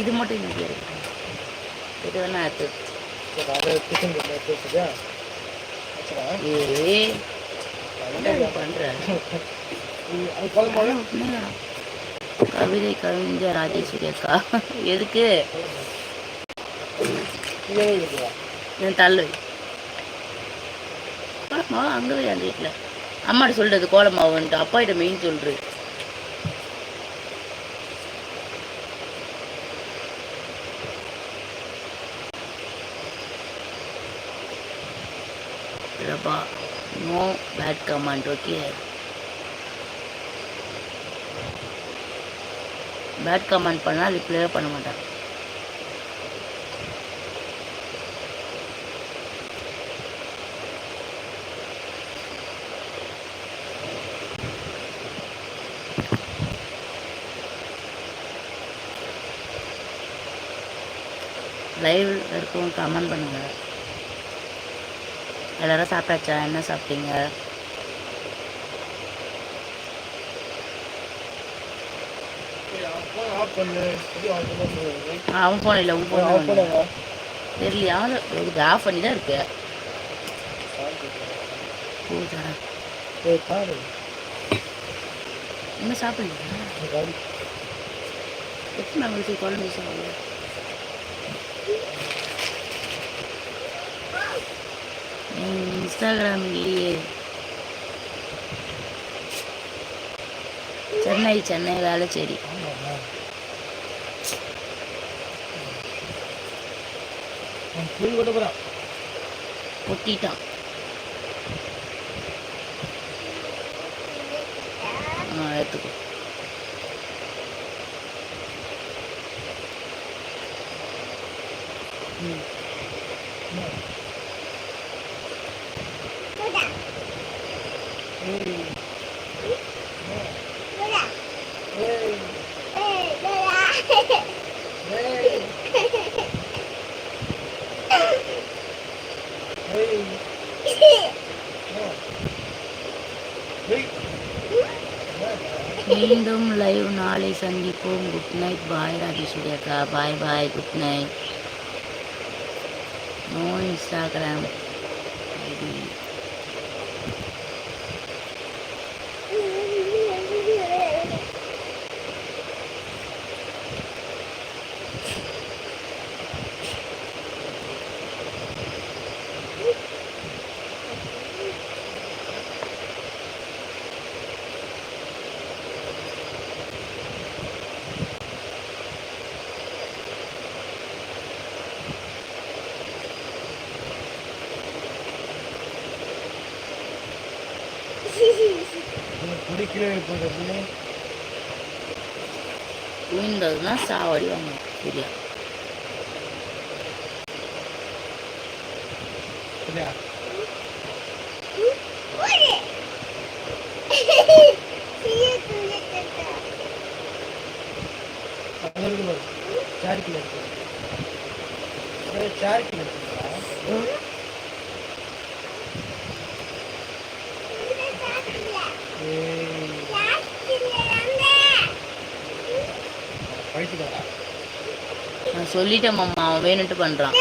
இது மட்டும் இங்கே இருக்கு. இது வேணா எடுத்து கவிதை கவிஞர் ராஜேஸ்வரி அக்கா எதுக்கு தள்ளு கோலமாவா அங்கே அந்த வீட்டில் அம்மாட்ட சொல்றது கோலமாவுன்ட்டு அப்பாயிட்ட மெயின் சொல்றது. No bad comment. Okay, bad comment பண்ணால் ரிப்ளே பண்ண மாட்டேன். லைவ் இருக்கும் கமெண்ட் பண்ணுங்க. எல்லாரும் சாப்பிட்டாச்சா? என்ன சாப்பிட்டீங்க? அவன் போன் இல்லை, உன் போன் தெரியலையா? இது ஆஃப் பண்ணி தான் இருக்கு. என்ன சாப்பிடுங்க? எத்தனை நாள் குழம்பு சாப்பிடுங்க? இன்ஸ்டாகிராம் இல்லையே. சென்னை வேலைச்சேரி. ஒட்டிட்டான். எடுத்துக்கோ. மீண்டும் லைவ் நாளை சந்திப்போம். Good night. பாய் ராஜேஸ்வரி அக்கா. Bye bye, good night. No Instagram ID. விழுந்ததுன்னா சாவடி வாங்க. சரியா? நான் சொல்லிட்டேன் மாமா, அவன் வேணுட்டு பண்றான்.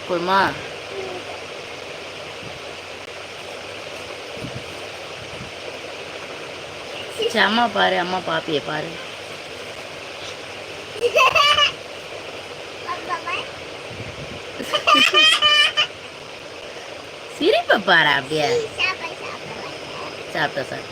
போதுமா? அம்மா பாரு, அம்மா பாப்பிய பாரு. சிரிப்ப பாரு. அப்படியே சாப்பிட்ட சார்.